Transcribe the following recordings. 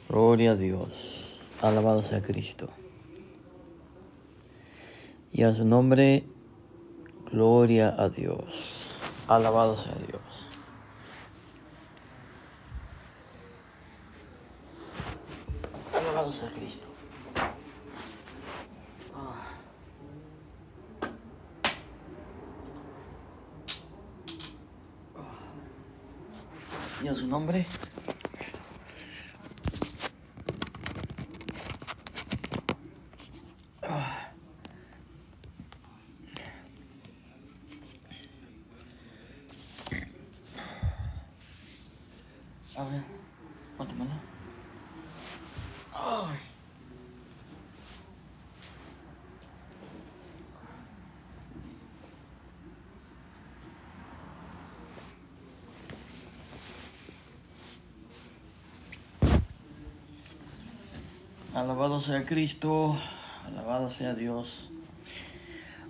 Gloria a Dios. Alabado sea Cristo. Y a su nombre, gloria a Dios. Alabado sea Dios. Alabado sea Cristo. Y a su nombre, a ver, Guatemala. Ay. Alabado sea Cristo, alabado sea Dios.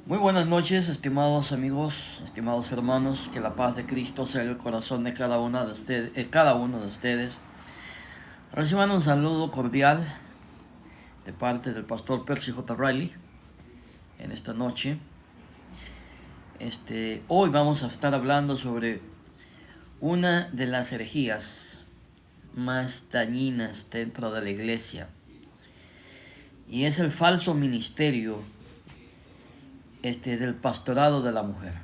Muy buenas noches, estimados amigos, estimados hermanos. Que la paz de Cristo sea en el corazón de cada uno de ustedes. Reciban un saludo cordial de parte del pastor Percy J. Riley en esta noche. Hoy vamos a estar hablando sobre una de las herejías más dañinas dentro de la iglesia, y es el falso ministerio del pastorado de la mujer.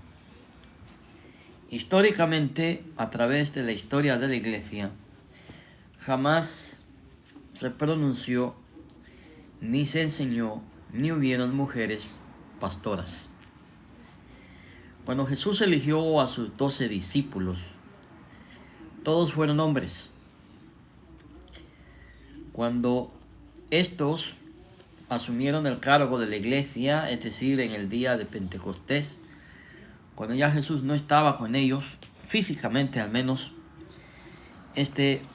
Históricamente, a través de la historia de la iglesia, jamás se pronunció, ni se enseñó, ni hubieron mujeres pastoras. Cuando Jesús eligió a sus 12 discípulos, todos fueron hombres. Cuando estos asumieron el cargo de la iglesia, es decir, en el día de Pentecostés, cuando ya Jesús no estaba con ellos, físicamente al menos,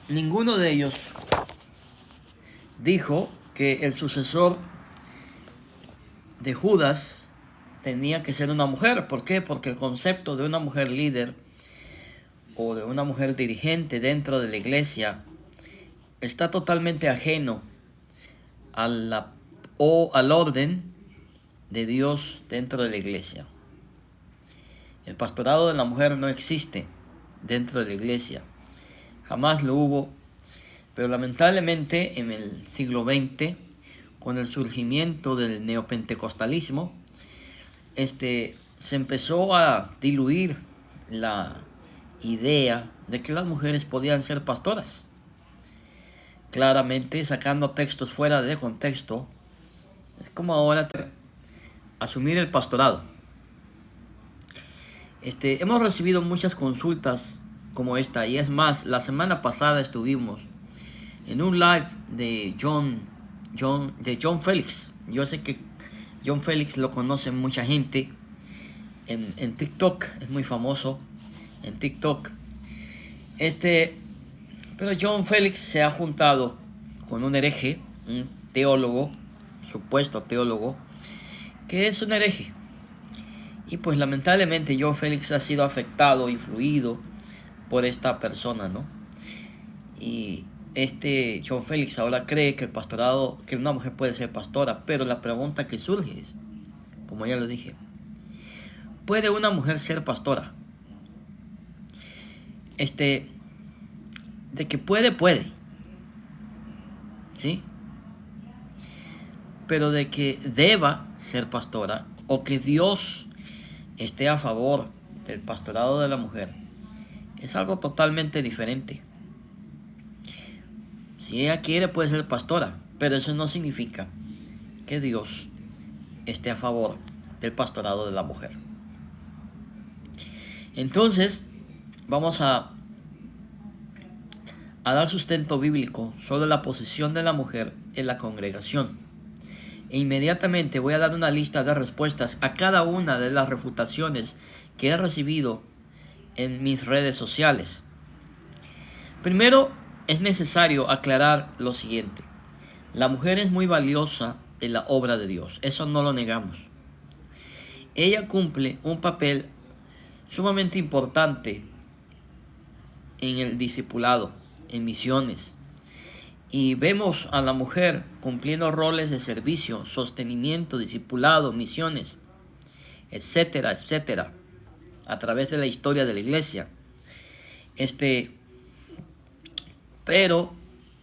ninguno de ellos dijo que el sucesor de Judas tenía que ser una mujer. ¿Por qué? Porque el concepto de una mujer líder o de una mujer dirigente dentro de la iglesia está totalmente ajeno al orden de Dios dentro de la iglesia. El pastorado de la mujer no existe dentro de la iglesia, jamás lo hubo, pero lamentablemente en el siglo XX, con el surgimiento del neopentecostalismo, se empezó a diluir la idea de que las mujeres podían ser pastoras, claramente sacando textos fuera de contexto. Es como ahora asumir el pastorado. Hemos recibido muchas consultas como esta, y es más, la semana pasada estuvimos en un live de John Félix. Yo sé que John Félix lo conoce mucha gente en TikTok, es muy famoso en TikTok. Pero John Félix se ha juntado con un hereje, un teólogo, supuesto teólogo, que es un hereje. Y pues lamentablemente John Félix ha sido afectado, influido por esta persona, ¿no? Y John Félix ahora cree que el pastorado, que una mujer puede ser pastora, pero la pregunta que surge es, como ya lo dije, ¿puede una mujer ser pastora? De que puede, ¿sí? Pero de que deba ser pastora o que Dios esté a favor del pastorado de la mujer es algo totalmente diferente. Si ella quiere, puede ser pastora, pero eso no significa que Dios esté a favor del pastorado de la mujer. Entonces, vamos a dar sustento bíblico sobre la posición de la mujer en la congregación. E inmediatamente voy a dar una lista de respuestas a cada una de las refutaciones que he recibido en mis redes sociales. Primero, es necesario aclarar lo siguiente. La mujer es muy valiosa en la obra de Dios, eso no lo negamos. Ella cumple un papel sumamente importante en el discipulado, en misiones, Y vemos a la mujer cumpliendo roles de servicio, sostenimiento, discipulado, misiones, etcétera, etcétera, a través de la historia de la iglesia. Pero,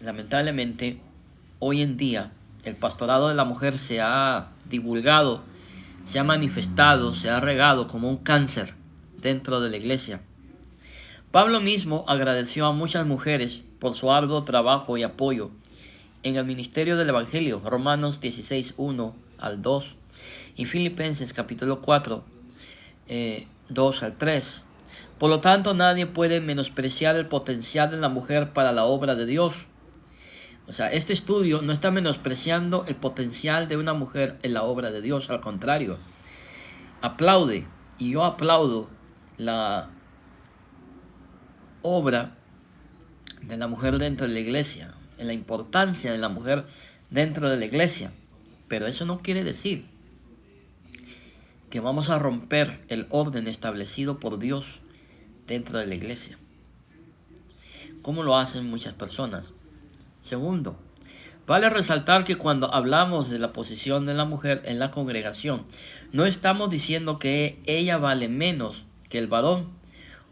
lamentablemente, hoy en día, el pastorado de la mujer se ha divulgado, se ha manifestado, se ha regado como un cáncer dentro de la iglesia. Pablo mismo agradeció a muchas mujeres por su arduo trabajo y apoyo en el ministerio del Evangelio, Romanos 16, 1 al 2, y Filipenses capítulo 4, 2 al 3. Por lo tanto, nadie puede menospreciar el potencial de la mujer para la obra de Dios. O sea, este estudio no está menospreciando el potencial de una mujer en la obra de Dios, al contrario, aplaude, y yo aplaudo la obra de la mujer dentro de la iglesia, en la importancia de la mujer dentro de la iglesia. Pero eso no quiere decir que vamos a romper el orden establecido por Dios dentro de la iglesia, como lo hacen muchas personas. Segundo, vale resaltar que cuando hablamos de la posición de la mujer en la congregación, no estamos diciendo que ella vale menos que el varón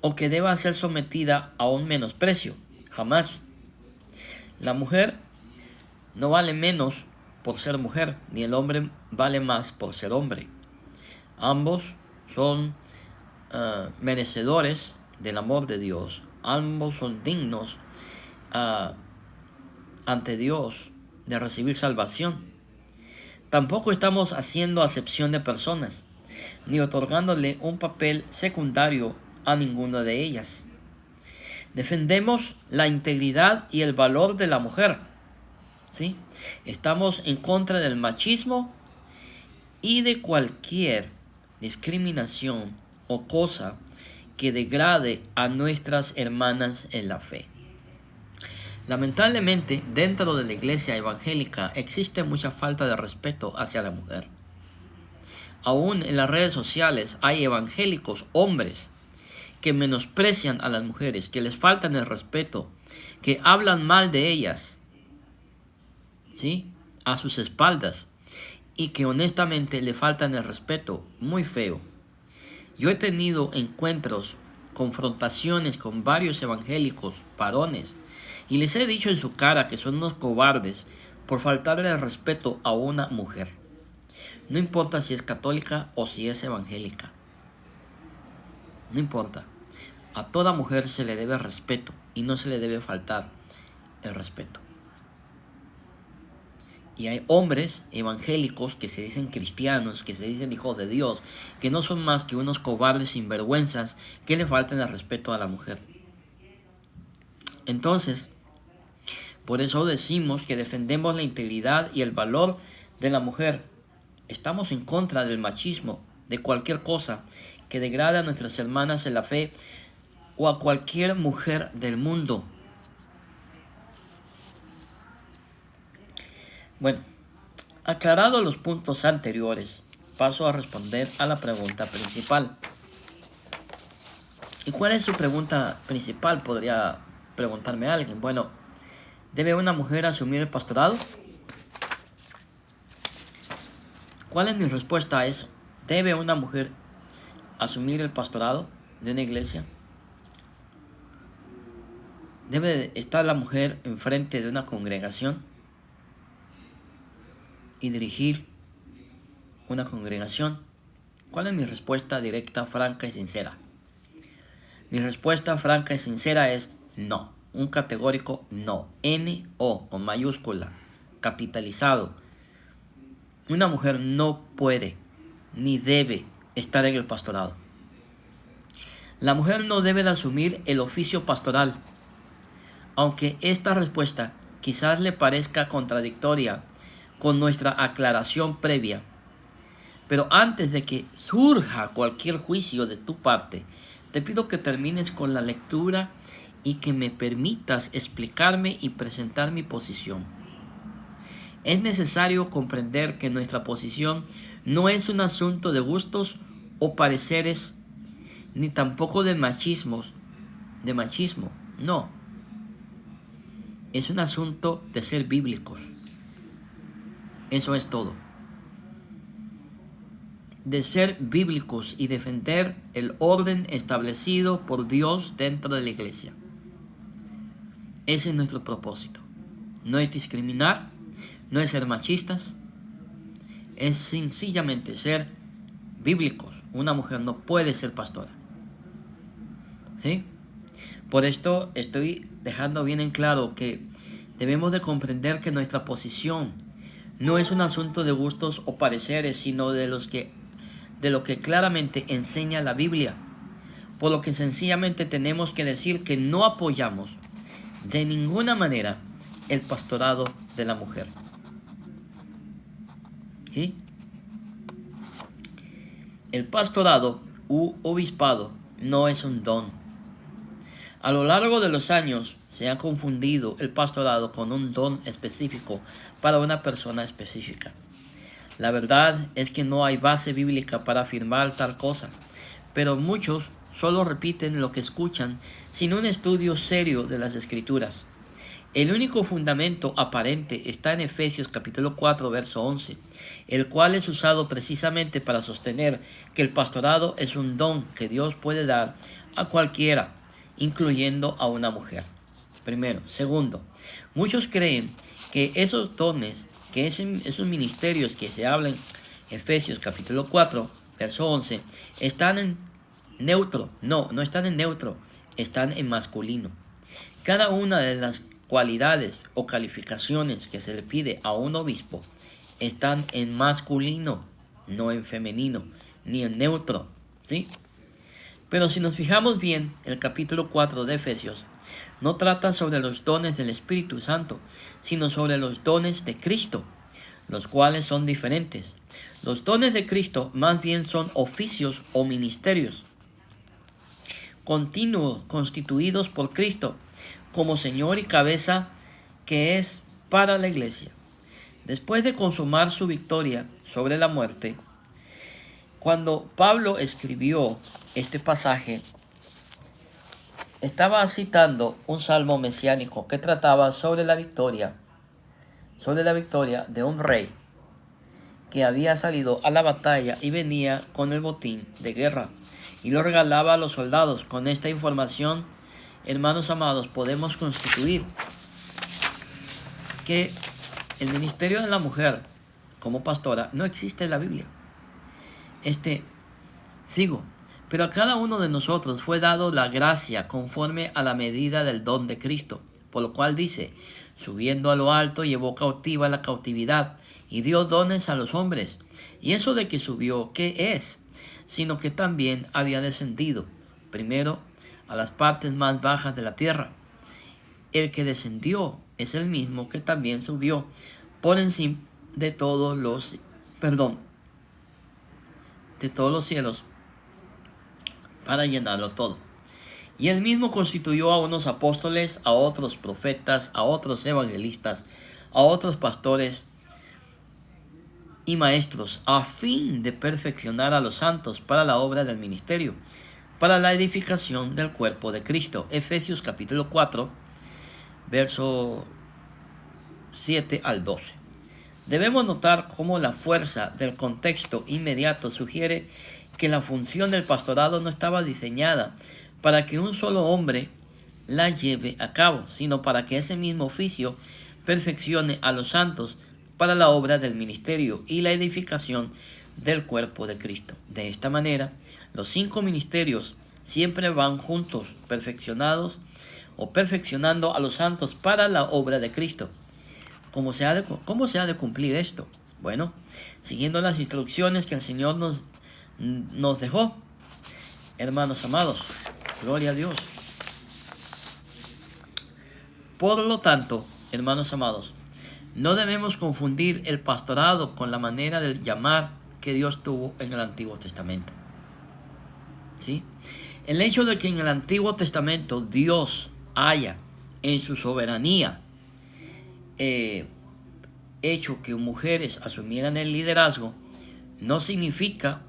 o que deba ser sometida a un menosprecio. Jamás. La mujer no vale menos por ser mujer, ni el hombre vale más por ser hombre. Ambos son merecedores del amor de Dios. Ambos son dignos ante Dios de recibir salvación. Tampoco estamos haciendo acepción de personas, ni otorgándole un papel secundario a ninguna de ellas. Defendemos la integridad y el valor de la mujer, ¿sí? Estamos en contra del machismo y de cualquier discriminación o cosa que degrade a nuestras hermanas en la fe. Lamentablemente, dentro de la iglesia evangélica existe mucha falta de respeto hacia la mujer. Aún en las redes sociales hay evangélicos hombres que menosprecian a las mujeres, que les faltan el respeto, que hablan mal de ellas, ¿sí?, a sus espaldas, y que honestamente le faltan el respeto muy feo. Yo he tenido encuentros, confrontaciones con varios evangélicos varones, y les he dicho en su cara que son unos cobardes por faltarle el respeto a una mujer. No importa si es católica o si es evangélica. No importa. A toda mujer se le debe respeto y no se le debe faltar el respeto. Y hay hombres evangélicos que se dicen cristianos, que se dicen hijos de Dios, que no son más que unos cobardes sinvergüenzas que le faltan el respeto a la mujer. Entonces, por eso decimos que defendemos la integridad y el valor de la mujer. Estamos en contra del machismo, de cualquier cosa que degrade a nuestras hermanas en la fe o a cualquier mujer del mundo. Bueno, aclarados los puntos anteriores, paso a responder a la pregunta principal. ¿Y cuál es su pregunta principal? Podría preguntarme alguien. Bueno, ¿debe una mujer asumir el pastorado? ¿Cuál es mi respuesta a eso? ¿Debe una mujer asumir el pastorado de una iglesia? ¿Debe estar la mujer enfrente de una congregación y dirigir una congregación? ¿Cuál es mi respuesta directa, franca y sincera? Mi respuesta franca y sincera es no. Un categórico no. N-O con mayúscula, capitalizado. Una mujer no puede ni debe estar en el pastorado. La mujer no debe de asumir el oficio pastoral. Aunque esta respuesta quizás le parezca contradictoria con nuestra aclaración previa. Pero antes de que surja cualquier juicio de tu parte, te pido que termines con la lectura y que me permitas explicarme y presentar mi posición. Es necesario comprender que nuestra posición no es un asunto de gustos o pareceres, ni tampoco de machismo, no. Es un asunto de ser bíblicos. Eso es todo. De ser bíblicos y defender el orden establecido por Dios dentro de la iglesia. Ese es nuestro propósito. No es discriminar, no es ser machistas, es sencillamente ser bíblicos. Una mujer no puede ser pastora. ¿Sí? Por esto estoy dejando bien en claro que debemos de comprender que nuestra posición no es un asunto de gustos o pareceres, sino de lo que claramente enseña la Biblia. Por lo que sencillamente tenemos que decir que no apoyamos de ninguna manera el pastorado de la mujer. ¿Sí? El pastorado u obispado no es un don. A lo largo de los años se ha confundido el pastorado con un don específico para una persona específica. La verdad es que no hay base bíblica para afirmar tal cosa, pero muchos solo repiten lo que escuchan sin un estudio serio de las Escrituras. El único fundamento aparente está en Efesios capítulo 4, verso 11, el cual es usado precisamente para sostener que el pastorado es un don que Dios puede dar a cualquiera, incluyendo a una mujer. Primero. Segundo, muchos creen que esos dones, que esos ministerios que se hablan en Efesios capítulo 4, verso 11, están en neutro. No están en neutro, están en masculino. Cada una de las cualidades o calificaciones que se le pide a un obispo están en masculino, no en femenino, ni en neutro, ¿sí? Pero si nos fijamos bien, el capítulo 4 de Efesios no trata sobre los dones del Espíritu Santo, sino sobre los dones de Cristo, los cuales son diferentes. Los dones de Cristo más bien son oficios o ministerios continuos constituidos por Cristo como Señor y cabeza que es para la iglesia. Después de consumar su victoria sobre la muerte, cuando Pablo escribió este pasaje, estaba citando un salmo mesiánico que trataba sobre la victoria de un rey que había salido a la batalla y venía con el botín de guerra y lo regalaba a los soldados. Con esta información, hermanos amados, podemos constituir que el ministerio de la mujer como pastora no existe en la Biblia. Pero a cada uno de nosotros fue dado la gracia conforme a la medida del don de Cristo, por lo cual dice, subiendo a lo alto llevó cautiva la cautividad y dio dones a los hombres. Y eso de que subió, ¿qué es? Sino que también había descendido primero a las partes más bajas de la tierra. El que descendió es el mismo que también subió por encima de todos los cielos para llenarlo todo. Y él mismo constituyó a unos apóstoles, a otros profetas, a otros evangelistas, a otros pastores y maestros, a fin de perfeccionar a los santos para la obra del ministerio, para la edificación del cuerpo de Cristo. Efesios capítulo 4, verso 7 al 12. Debemos notar cómo la fuerza del contexto inmediato sugiere que la función del pastorado no estaba diseñada para que un solo hombre la lleve a cabo, sino para que ese mismo oficio perfeccione a los santos para la obra del ministerio y la edificación del cuerpo de Cristo. De esta manera, los 5 ministerios siempre van juntos, perfeccionando a los santos para la obra de Cristo. ¿Cómo se ha de cumplir esto? Bueno, siguiendo las instrucciones que el Señor nos dejó. Hermanos amados, gloria a Dios. Por lo tanto, hermanos amados, no debemos confundir el pastorado con la manera de llamar que Dios tuvo en el Antiguo Testamento. ¿Sí? El hecho de que en el Antiguo Testamento Dios haya, en su soberanía, hecho que mujeres asumieran el liderazgo, no significa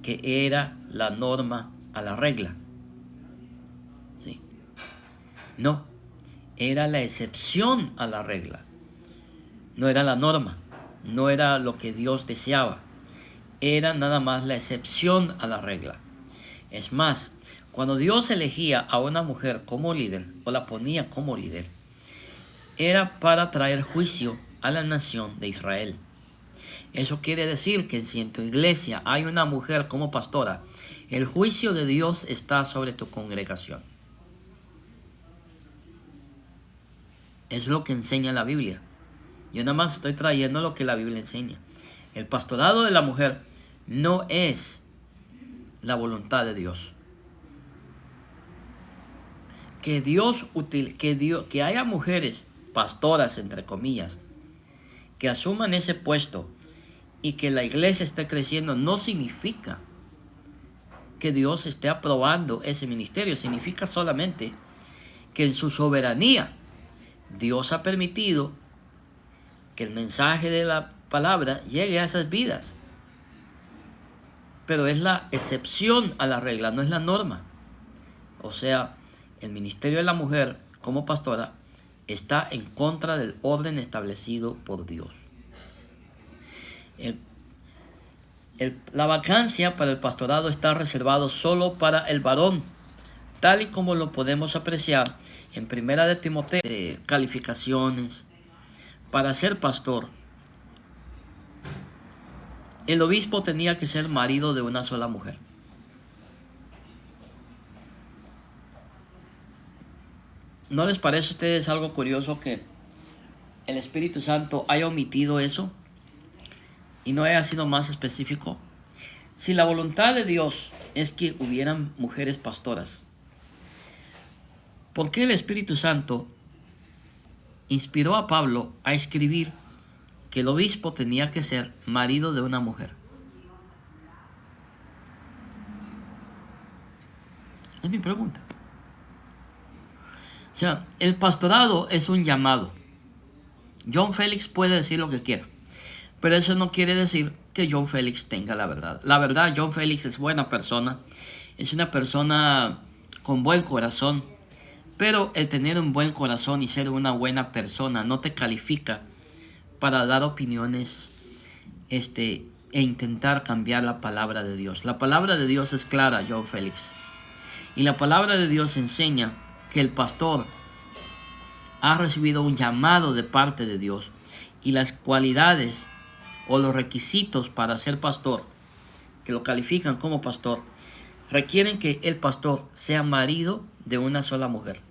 que era la norma a la regla. ¿Sí? No. era la excepción a la regla. No era la norma, no era lo que Dios deseaba. Era nada más la excepción a la regla. Es más, cuando Dios elegía a una mujer como líder o la ponía como líder, era para traer juicio a la nación de Israel. Eso quiere decir que si en tu iglesia hay una mujer como pastora, el juicio de Dios está sobre tu congregación. Es lo que enseña la Biblia. Yo nada más estoy trayendo lo que la Biblia enseña. El pastorado de la mujer no es la voluntad de Dios. Que haya mujeres pastoras, entre comillas, que asuman ese puesto y que la iglesia esté creciendo, no significa que Dios esté aprobando ese ministerio. Significa solamente que en su soberanía Dios ha permitido que el mensaje de la palabra llegue a esas vidas. Pero es la excepción a la regla, no es la norma. O sea, el ministerio de la mujer como pastora está en contra del orden establecido por Dios. La vacancia para el pastorado está reservado solo para el varón, tal y como lo podemos apreciar en 1 de Timoteo. Calificaciones para ser pastor. El obispo tenía que ser marido de una sola mujer. ¿No les parece a ustedes algo curioso que el Espíritu Santo haya omitido eso y no haya sido más específico? Si la voluntad de Dios es que hubieran mujeres pastoras, ¿por qué el Espíritu Santo inspiró a Pablo a escribir que el obispo tenía que ser marido de una mujer? Es mi pregunta. O sea, el pastorado es un llamado. John Félix puede decir lo que quiera, pero eso no quiere decir que John Félix tenga la verdad. La verdad, John Félix es buena persona, es una persona con buen corazón, pero el tener un buen corazón y ser una buena persona no te califica para dar opiniones e intentar cambiar la palabra de Dios. La palabra de Dios es clara, John Félix, y la palabra de Dios enseña que el pastor ha recibido un llamado de parte de Dios y las cualidades o los requisitos para ser pastor, que lo califican como pastor, requieren que el pastor sea marido de una sola mujer.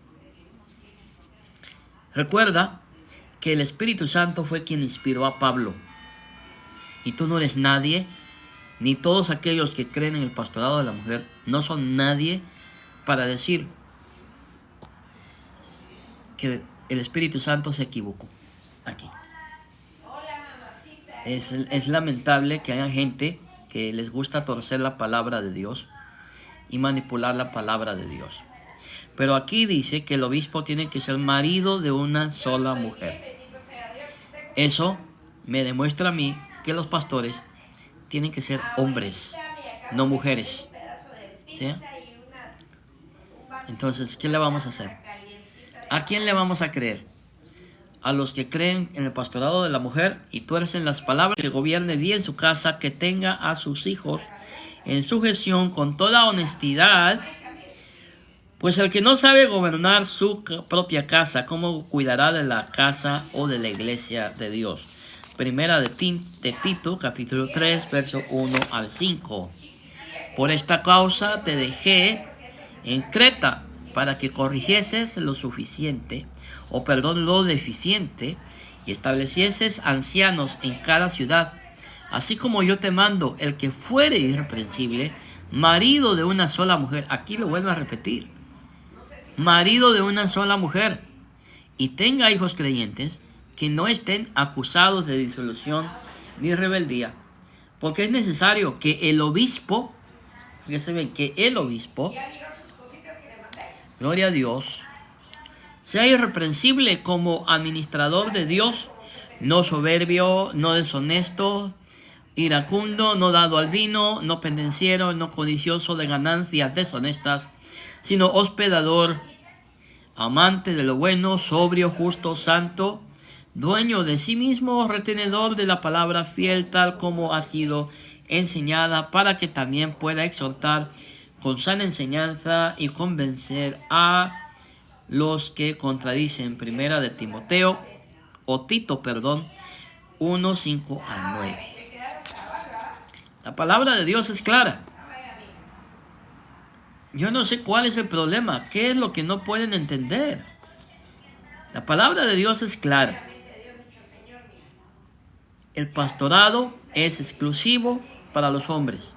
Recuerda que el Espíritu Santo fue quien inspiró a Pablo, y tú no eres nadie, ni todos aquellos que creen en el pastorado de la mujer no son nadie para decir que el Espíritu Santo se equivocó aquí. Es lamentable que haya gente que les gusta torcer la palabra de Dios y manipular la palabra de Dios. Pero aquí dice que el obispo tiene que ser marido de una sola mujer. Eso me demuestra a mí que los pastores tienen que ser hombres, no mujeres. ¿Sí? Entonces, ¿qué le vamos a hacer? ¿A quién le vamos a creer? A los que creen en el pastorado de la mujer y tuercen las palabras, que gobierne bien su casa, que tenga a sus hijos en sujeción con toda honestidad, pues el que no sabe gobernar su propia casa, ¿cómo cuidará de la casa o de la iglesia de Dios? Primera de Tito, capítulo 3, verso 1 al 5. Por esta causa te dejé en Creta, para que corrigieses lo deficiente, y establecieses ancianos en cada ciudad, así como yo te mando, el que fuere irreprensible, marido de una sola mujer. Aquí lo vuelvo a repetir: marido de una sola mujer, y tenga hijos creyentes, que no estén acusados de disolución ni rebeldía, porque es necesario que el obispo, fíjense bien, que el obispo, gloria a Dios, sea irreprensible como administrador de Dios, no soberbio, no deshonesto, iracundo, no dado al vino, no pendenciero, no codicioso de ganancias deshonestas, sino hospedador, amante de lo bueno, sobrio, justo, santo, dueño de sí mismo, retenedor de la palabra, fiel tal como ha sido enseñada, para que también pueda exhortar con sana enseñanza y convencer a los que contradicen. Primera de Timoteo, o Tito, perdón, 1, 5 al 9. La palabra de Dios es clara. Yo no sé cuál es el problema, qué es lo que no pueden entender. La palabra de Dios es clara. El pastorado es exclusivo para los hombres.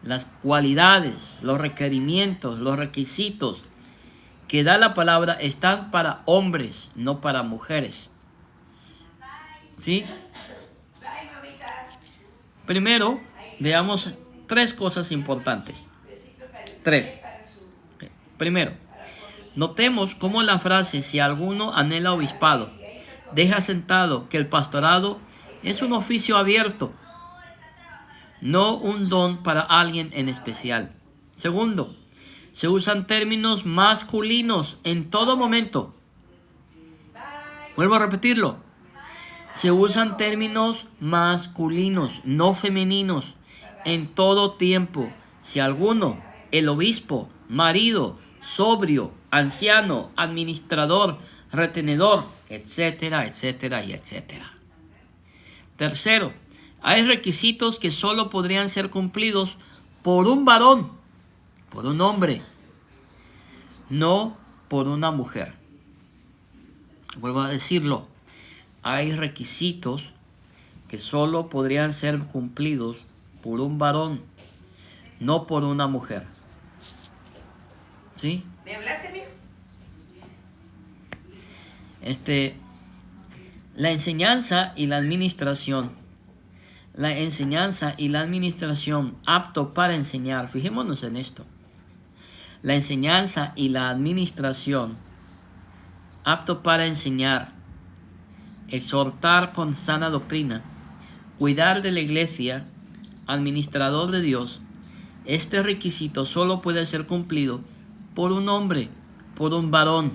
Las cualidades, los requerimientos, los requisitos que da la palabra están para hombres, no para mujeres. ¿Sí? Primero, veamos tres cosas importantes. Tres. Primero, notemos cómo la frase "si alguno anhela obispado" deja sentado que el pastorado es un oficio abierto, no un don para alguien en especial. Segundo, se usan términos masculinos en todo momento. Vuelvo a repetirlo. Se usan términos masculinos, no femeninos, en todo tiempo. Si alguno, el obispo, marido, sobrio, anciano, administrador, retenedor, etcétera, etcétera y etcétera. Tercero, hay requisitos que solo podrían ser cumplidos por un varón, por un hombre, no por una mujer. Vuelvo a decirlo. Hay requisitos que solo podrían ser cumplidos por un varón, no por una mujer. ¿Sí? ¿Me hablaste, mijo? La enseñanza y la administración. La enseñanza y la administración apto para enseñar. Fijémonos en esto. La enseñanza y la administración apto para enseñar, exhortar con sana doctrina, cuidar de la iglesia, administrador de Dios. Este requisito solo puede ser cumplido por un hombre, por un varón.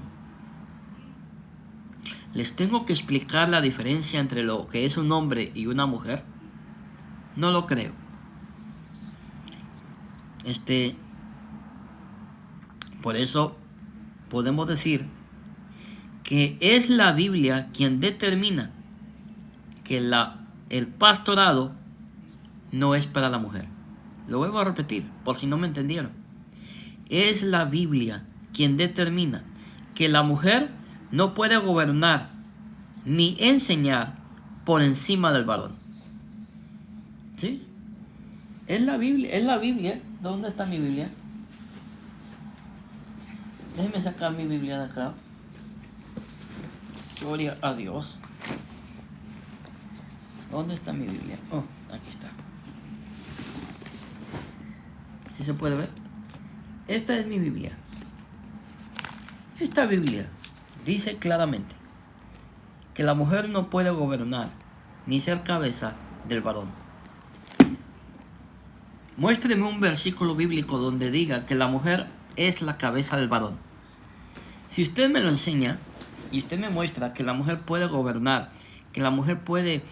¿Les tengo que explicar la diferencia entre lo que es un hombre y una mujer? No lo creo. Por eso podemos decir que es la Biblia quien determina que el pastorado no es para la mujer. Lo vuelvo a repetir, por si no me entendieron. Es la Biblia quien determina que la mujer no puede gobernar ni enseñar por encima del varón. ¿Sí? Es la Biblia. ¿Dónde está mi Biblia? Déjenme sacar mi Biblia de acá. Gloria a Dios. ¿Dónde está mi Biblia? Oh, aquí está. ¿Sí se puede ver? Esta es mi Biblia. Esta Biblia dice claramente que la mujer no puede gobernar ni ser cabeza del varón. Muéstreme un versículo bíblico donde diga que la mujer es la cabeza del varón. Si usted me lo enseña y usted me muestra que la mujer puede gobernar, que la mujer puede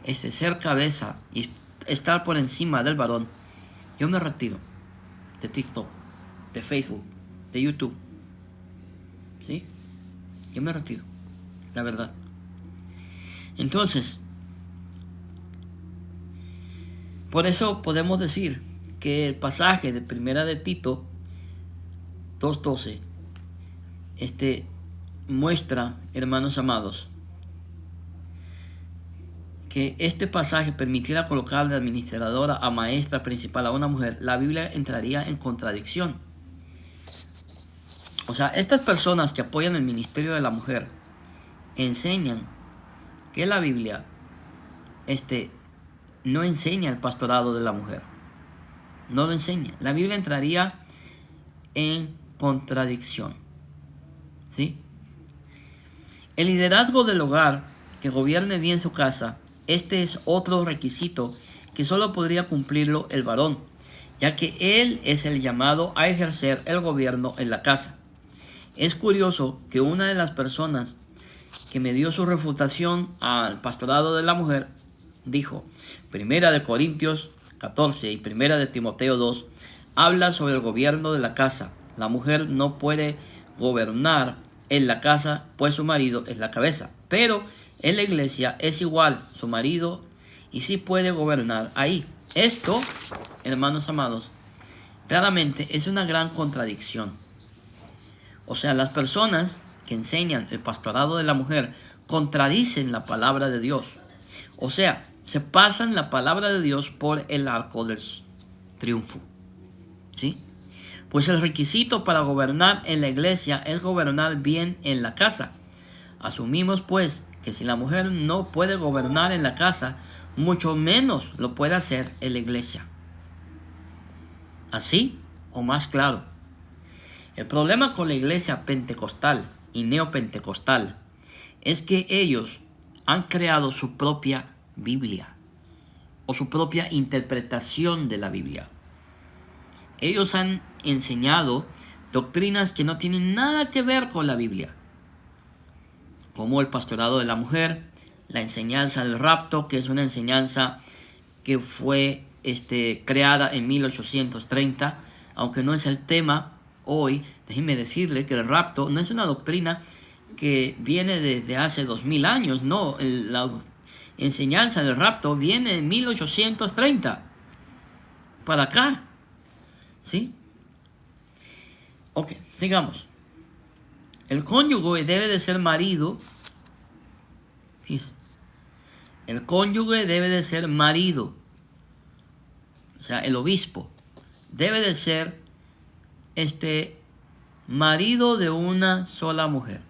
ser cabeza y estar por encima del varón, yo me retiro de TikTok, de Facebook, de YouTube. ¿Sí? Yo me retiro, la verdad. Entonces, por eso podemos decir que el pasaje de Primera de Tito 2:12 muestra, hermanos amados, que este pasaje permitiera colocar de administradora a maestra principal a una mujer. La Biblia entraría en contradicción. O sea, estas personas que apoyan el ministerio de la mujer enseñan que la Biblia no enseña el pastorado de la mujer. No lo enseña. La Biblia entraría en contradicción. ¿Sí? El liderazgo del hogar que gobierne bien su casa, es otro requisito que solo podría cumplirlo el varón, ya que él es el llamado a ejercer el gobierno en la casa. Es curioso que una de las personas que me dio su refutación al pastorado de la mujer dijo, Primera de Corintios 14 y Primera de Timoteo 2 habla sobre el gobierno de la casa. La mujer no puede gobernar en la casa, pues su marido es la cabeza. Pero en la iglesia es igual, su marido y sí puede gobernar ahí. Esto, hermanos amados, claramente es una gran contradicción. O sea, las personas que enseñan el pastorado de la mujer contradicen la palabra de Dios. O sea, se pasan la palabra de Dios por el arco del triunfo. ¿Sí? Pues el requisito para gobernar en la iglesia es gobernar bien en la casa. Asumimos pues que si la mujer no puede gobernar en la casa, mucho menos lo puede hacer en la iglesia. Así o más claro. El problema con la iglesia pentecostal y neopentecostal es que ellos han creado su propia Biblia o su propia interpretación de la Biblia. Ellos han enseñado doctrinas que no tienen nada que ver con la Biblia, como el pastorado de la mujer, la enseñanza del rapto, que es una enseñanza que fue creada en 1830, aunque no es el tema hoy. Déjenme decirle que el rapto no es una doctrina que viene desde hace 2000 años, no, la enseñanza del rapto viene en 1830 para acá, ¿sí? Ok, sigamos. El cónyuge debe de ser marido. Fíjense. El cónyuge debe de ser marido. O sea, el obispo debe de ser marido de una sola mujer.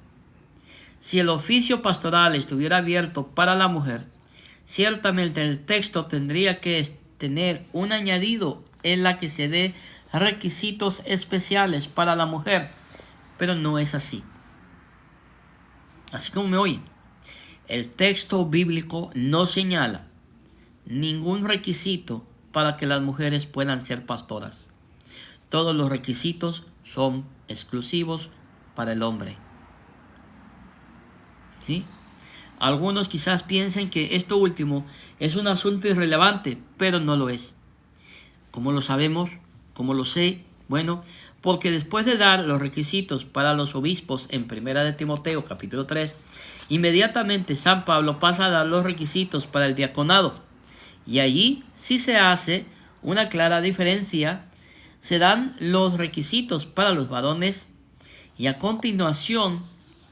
Si el oficio pastoral estuviera abierto para la mujer, ciertamente el texto tendría que tener un añadido en la que se dé requisitos especiales para la mujer, pero no es así. Así como me oyen, el texto bíblico no señala ningún requisito para que las mujeres puedan ser pastoras. Todos los requisitos son exclusivos para el hombre. ¿Sí? Algunos quizás piensen que esto último es un asunto irrelevante, pero no lo es. ¿Cómo lo sabemos? ¿Cómo lo sé? Bueno, porque después de dar los requisitos para los obispos en 1 de Timoteo capítulo 3, inmediatamente San Pablo pasa a dar los requisitos para el diaconado. Y allí sí se hace una clara diferencia. Se dan los requisitos para los varones y a continuación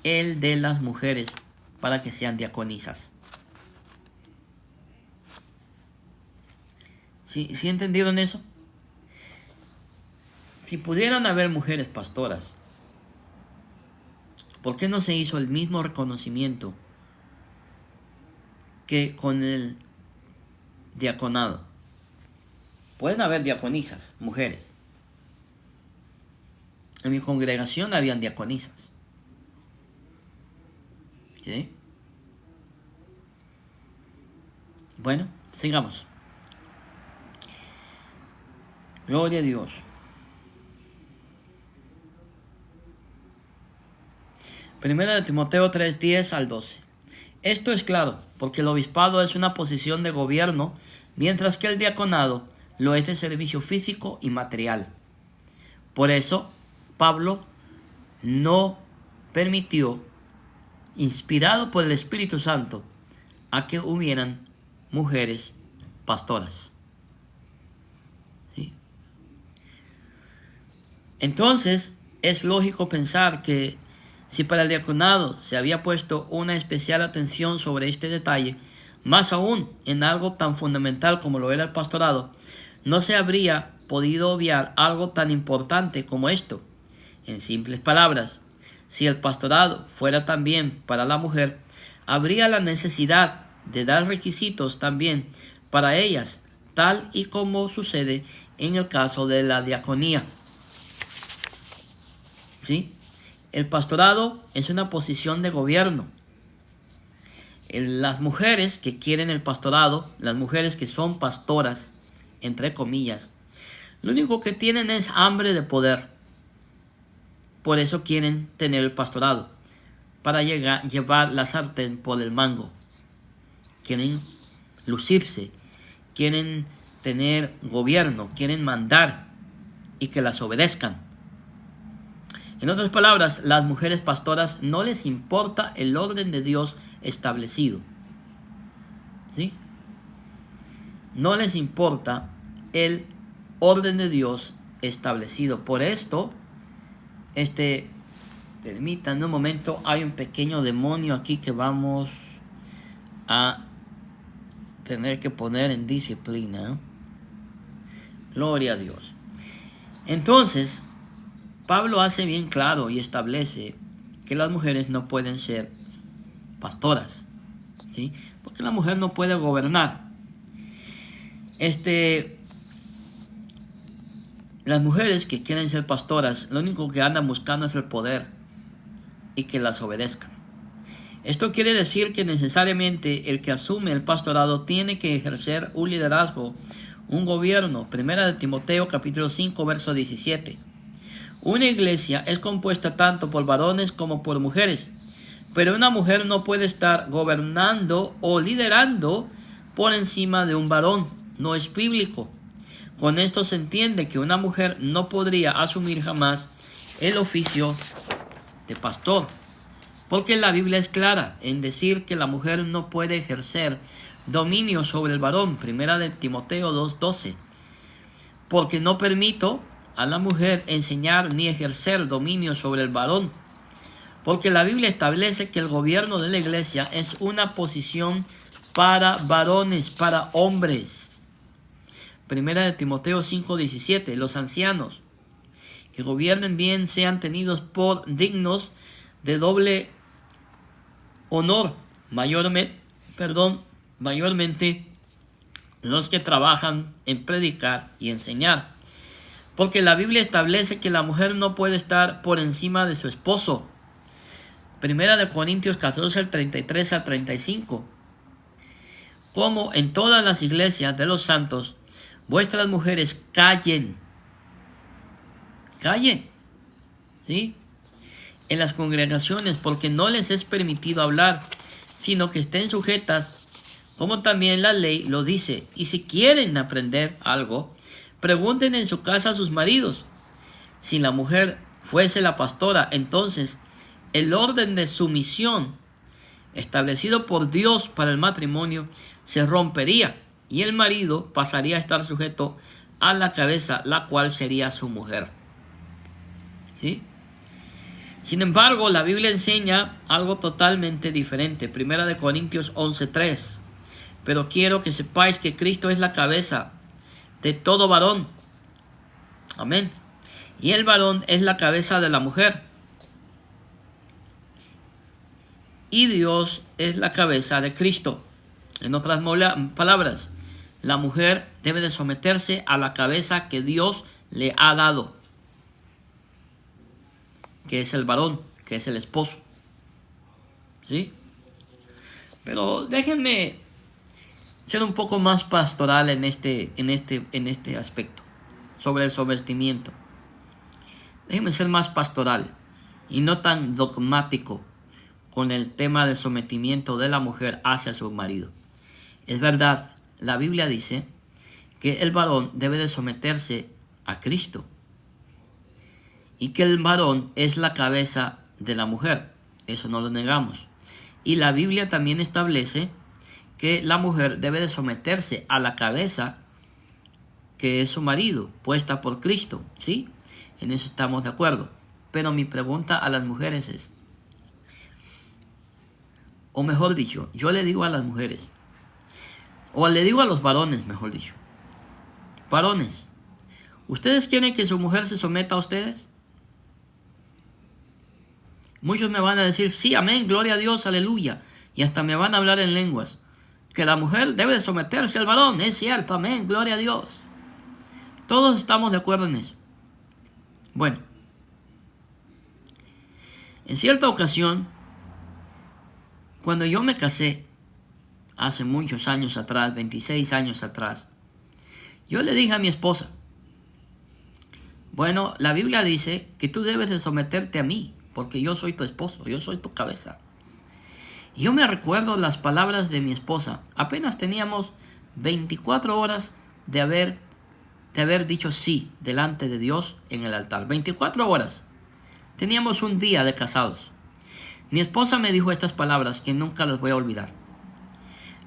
el de las mujeres para que sean diaconisas. ¿Sí entendieron eso? Si pudieran haber mujeres pastoras, ¿por qué no se hizo el mismo reconocimiento que con el diaconado? Pueden haber diaconisas, mujeres. En mi congregación habían diaconisas. ¿Sí? Bueno, sigamos. Gloria a Dios. Primera de Timoteo 3, 10 al 12. Esto es claro, porque el obispado es una posición de gobierno, mientras que el diaconado lo es de servicio físico y material. Por eso, Pablo no permitió, inspirado por el Espíritu Santo, a que hubieran mujeres pastoras. ¿Sí? Entonces, es lógico pensar que si para el diaconado se había puesto una especial atención sobre este detalle, más aún en algo tan fundamental como lo era el pastorado, no se habría podido obviar algo tan importante como esto. En simples palabras, si el pastorado fuera también para la mujer, habría la necesidad de dar requisitos también para ellas, tal y como sucede en el caso de la diaconía. ¿Sí? El pastorado es una posición de gobierno. Las mujeres que quieren el pastorado, las mujeres que son pastoras, entre comillas, lo único que tienen es hambre de poder. Por eso quieren tener el pastorado, para llevar la sartén por el mango. Quieren lucirse, quieren tener gobierno, quieren mandar y que las obedezcan. En otras palabras, las mujeres pastoras no les importa el orden de Dios establecido. ¿Sí? No les importa el orden de Dios establecido. Por esto, permítanme un momento, hay un pequeño demonio aquí que vamos a tener que poner en disciplina. Gloria a Dios. Entonces, Pablo hace bien claro y establece que las mujeres no pueden ser pastoras, ¿sí? Porque la mujer no puede gobernar. Las mujeres que quieren ser pastoras, lo único que andan buscando es el poder y que las obedezcan. Esto quiere decir que necesariamente el que asume el pastorado tiene que ejercer un liderazgo, un gobierno. Primera de Timoteo capítulo 5 verso 17. Una iglesia es compuesta tanto por varones como por mujeres, pero una mujer no puede estar gobernando o liderando por encima de un varón. No es bíblico. Con esto se entiende que una mujer no podría asumir jamás el oficio de pastor, porque la Biblia es clara en decir que la mujer no puede ejercer dominio sobre el varón. Primera de Timoteo 2:12. Porque no permito a la mujer enseñar ni ejercer dominio sobre el varón, porque la Biblia establece que el gobierno de la iglesia es una posición para varones, para hombres. Primera de Timoteo 5:17. Los ancianos que gobiernen bien sean tenidos por dignos de doble honor, mayormente los que trabajan en predicar y enseñar. Porque la Biblia establece que la mujer no puede estar por encima de su esposo. Primera de Corintios 14, 33 a 35. Como en todas las iglesias de los santos, vuestras mujeres callen, ¿sí?, en las congregaciones, porque no les es permitido hablar, sino que estén sujetas, como también la ley lo dice. Y si quieren aprender algo, pregunten en su casa a sus maridos. Si la mujer fuese la pastora, entonces el orden de sumisión establecido por Dios para el matrimonio se rompería y el marido pasaría a estar sujeto a la cabeza, la cual sería su mujer. ¿Sí? Sin embargo, la Biblia enseña algo totalmente diferente. Primera de Corintios 11:3. Pero quiero que sepáis que Cristo es la cabeza de todo varón. Amén. Y el varón es la cabeza de la mujer. Y Dios es la cabeza de Cristo. En otras palabras, la mujer debe de someterse a la cabeza que Dios le ha dado, que es el varón, que es el esposo. ¿Sí? Pero déjenme ser un poco más pastoral en este aspecto, sobre el sometimiento. Déjenme ser más pastoral y no tan dogmático con el tema del sometimiento de la mujer hacia su marido. Es verdad, la Biblia dice que el varón debe de someterse a Cristo y que el varón es la cabeza de la mujer. Eso no lo negamos. Y la Biblia también establece que la mujer debe de someterse a la cabeza que es su marido, puesta por Cristo. ¿Sí? En eso estamos de acuerdo. Pero mi pregunta a las mujeres es, o mejor dicho, yo le digo a las mujeres, o le digo a los varones, mejor dicho, varones, ¿ustedes quieren que su mujer se someta a ustedes? Muchos me van a decir, sí, amén, gloria a Dios, aleluya, y hasta me van a hablar en lenguas, que la mujer debe de someterse al varón. Es cierto, amén, gloria a Dios. Todos estamos de acuerdo en eso. Bueno, en cierta ocasión, cuando yo me casé, hace muchos años atrás, 26 años atrás, yo le dije a mi esposa, Bueno, la Biblia dice que tú debes de someterte a mí, porque yo soy tu esposo, yo soy tu cabeza. Y yo me recuerdo las palabras de mi esposa. Apenas teníamos 24 horas de haber dicho sí delante de Dios en el altar. 24 horas. Teníamos un día de casados. Mi esposa me dijo estas palabras que nunca las voy a olvidar.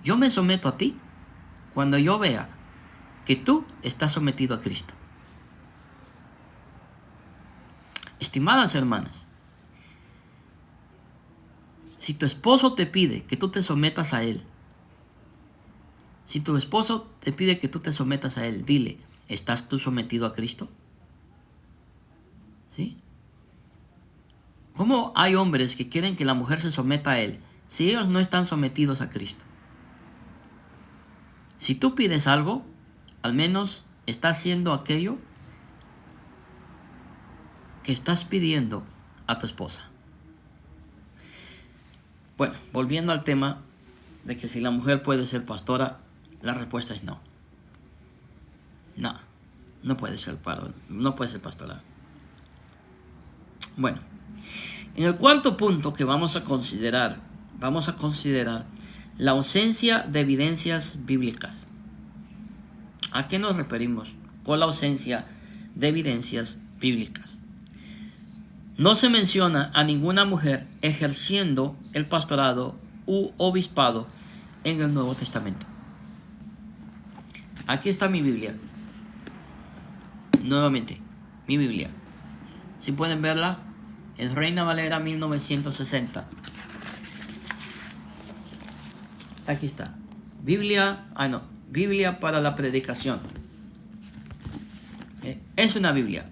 Yo me someto a ti cuando yo vea que tú estás sometido a Cristo. Estimadas hermanas, si tu esposo te pide que tú te sometas a él, si tu esposo te pide que tú te sometas a él, dile, ¿estás tú sometido a Cristo? ¿Sí? ¿Cómo hay hombres que quieren que la mujer se someta a él si ellos no están sometidos a Cristo? Si tú pides algo, al menos estás haciendo aquello que estás pidiendo a tu esposa. Bueno, volviendo al tema de que si la mujer puede ser pastora, la respuesta es no. No puede ser pastora. Bueno, en el cuarto punto que vamos a considerar la ausencia de evidencias bíblicas. ¿A qué nos referimos con la ausencia de evidencias bíblicas? No se menciona a ninguna mujer ejerciendo el pastorado u obispado en el Nuevo Testamento. Aquí está mi Biblia. Nuevamente, mi Biblia. Si pueden verla, en Reina Valera 1960. Aquí está. Biblia para la predicación. Es una Biblia.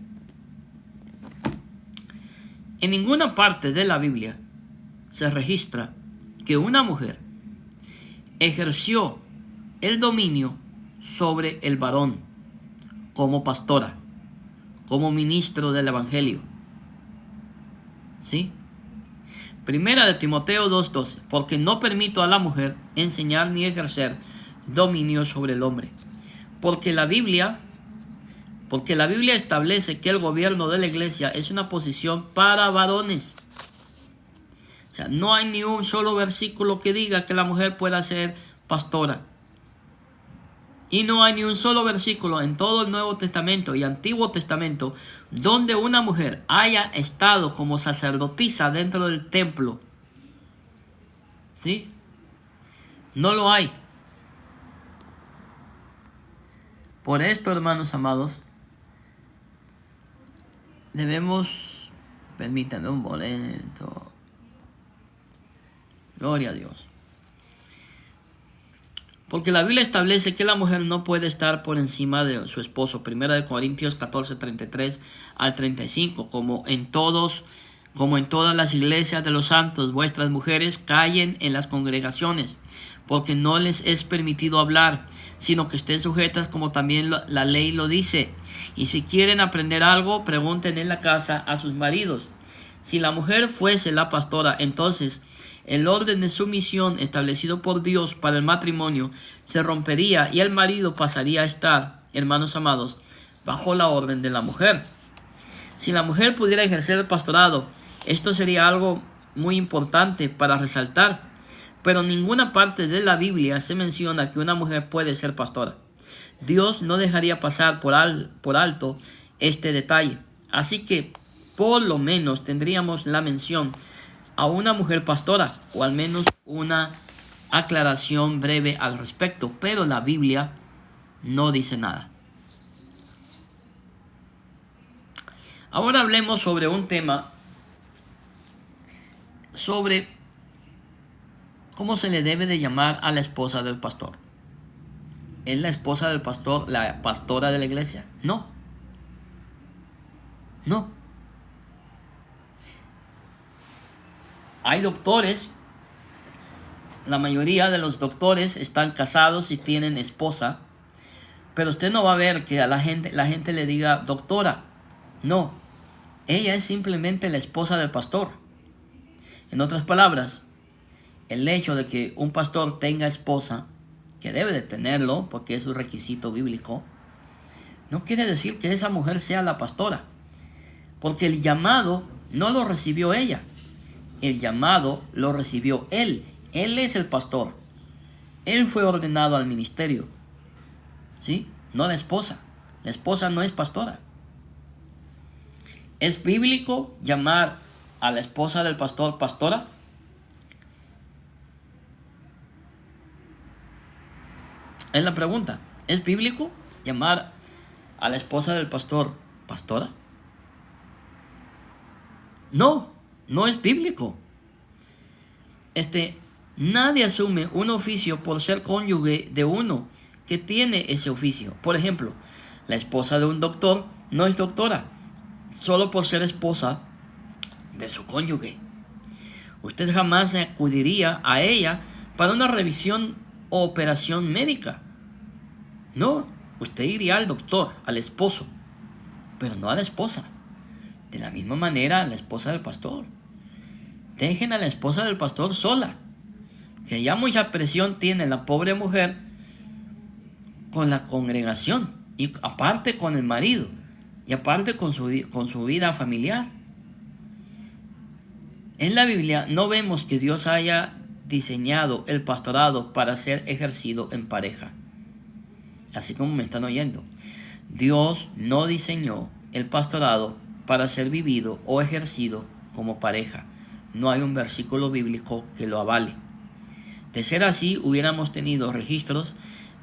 En ninguna parte de la Biblia se registra que una mujer ejerció el dominio sobre el varón como pastora, como ministro del Evangelio. ¿Sí? Primera de Timoteo 2:12, porque no permito a la mujer enseñar ni ejercer dominio sobre el hombre. Porque la Biblia establece que el gobierno de la iglesia es una posición para varones. O sea, no hay ni un solo versículo que diga que la mujer pueda ser pastora. Y no hay ni un solo versículo en todo el Nuevo Testamento y Antiguo Testamento donde una mujer haya estado como sacerdotisa dentro del templo. ¿Sí? No lo hay. Por esto, hermanos amados, debemos, permítanme un momento. Gloria a Dios. Porque la Biblia establece que la mujer no puede estar por encima de su esposo. Primera de Corintios 14:33 al 35. Como en todas las iglesias de los santos, vuestras mujeres callen en las congregaciones, porque no les es permitido hablar, sino que estén sujetas como también la ley lo dice. Y si quieren aprender algo, pregunten en la casa a sus maridos. Si la mujer fuese la pastora, entonces el orden de sumisión establecido por Dios para el matrimonio se rompería y el marido pasaría a estar, hermanos amados, bajo la orden de la mujer. Si la mujer pudiera ejercer el pastorado, esto sería algo muy importante para resaltar, pero en ninguna parte de la Biblia se menciona que una mujer puede ser pastora. Dios no dejaría pasar por alto este detalle. Así que por lo menos tendríamos la mención a una mujer pastora, o al menos una aclaración breve al respecto, pero la Biblia no dice nada. Ahora hablemos sobre un tema, sobre cómo se le debe de llamar a la esposa del pastor. ¿Es la esposa del pastor la pastora de la iglesia? No. Hay doctores, la mayoría de los doctores están casados y tienen esposa, pero usted no va a ver que a la gente le diga doctora. No, ella es simplemente la esposa del pastor. En otras palabras, el hecho de que un pastor tenga esposa, que debe de tenerlo porque es un requisito bíblico, no quiere decir que esa mujer sea la pastora, porque el llamado no lo recibió ella, el llamado lo recibió él. Él es el pastor. Él fue ordenado al ministerio, ¿sí? No la esposa. La esposa no es pastora. ¿Es bíblico llamar a la esposa del pastor pastora? Es la pregunta. ¿Es bíblico llamar a la esposa del pastor pastora? No, no es bíblico. Nadie asume un oficio por ser cónyuge de uno que tiene ese oficio. Por ejemplo, la esposa de un doctor no es doctora solo por ser esposa de su cónyuge. Usted jamás acudiría a ella para una revisión o operación médica. No, usted iría al doctor, al esposo, pero no a la esposa. De la misma manera a la esposa del pastor. Dejen a la esposa del pastor sola, que ya mucha presión tiene la pobre mujer con la congregación, y aparte con el marido, y aparte con su vida familiar. En la Biblia no vemos que Dios haya diseñado el pastorado para ser ejercido en pareja. Así como me están oyendo. Dios no diseñó el pastorado para ser vivido o ejercido como pareja. No hay un versículo bíblico que lo avale. De ser así, hubiéramos tenido registros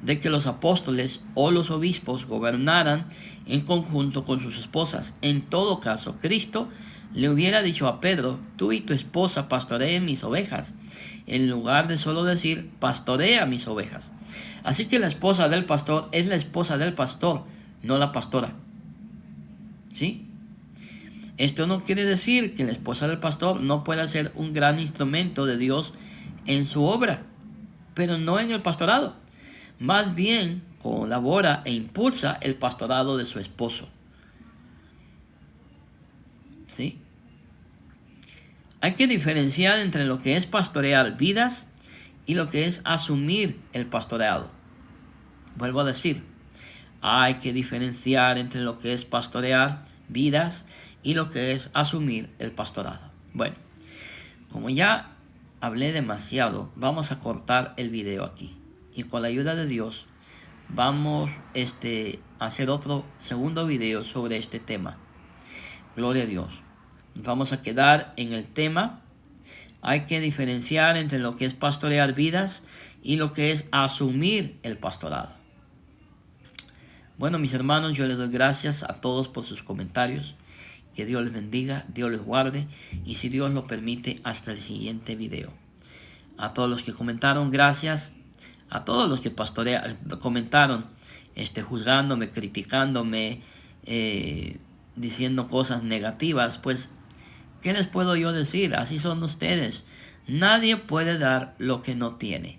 de que los apóstoles o los obispos gobernaran en conjunto con sus esposas. En todo caso, Cristo le hubiera dicho a Pedro: tú y tu esposa pastoreen mis ovejas, en lugar de solo decir: pastorea mis ovejas. Así que la esposa del pastor es la esposa del pastor, no la pastora. ¿Sí? Esto no quiere decir que la esposa del pastor no pueda ser un gran instrumento de Dios en su obra, pero no en el pastorado. Más bien colabora e impulsa el pastorado de su esposo. ¿Sí? Hay que diferenciar entre lo que es pastorear vidas y lo que es asumir el pastoreado. Vuelvo a decir, hay que diferenciar entre lo que es pastorear vidas y lo que es asumir el pastorado. Bueno, como ya hablé demasiado, vamos a cortar el video aquí. Y con la ayuda de Dios, vamos a hacer otro segundo video sobre este tema. Gloria a Dios. Nos vamos a quedar en el tema. Hay que diferenciar entre lo que es pastorear vidas y lo que es asumir el pastorado. Bueno, mis hermanos, yo les doy gracias a todos por sus comentarios. Que Dios les bendiga, Dios les guarde, y si Dios lo permite, hasta el siguiente video. A todos los que comentaron, gracias. A todos los que comentaron, juzgándome, criticándome, diciendo cosas negativas, pues, ¿qué les puedo yo decir? Así son ustedes. Nadie puede dar lo que no tiene.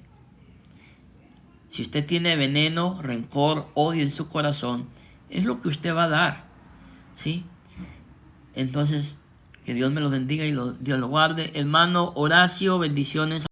Si usted tiene veneno, rencor, odio en su corazón, es lo que usted va a dar, ¿sí? Entonces, que Dios me lo bendiga y Dios lo guarde. Hermano Horacio, bendiciones.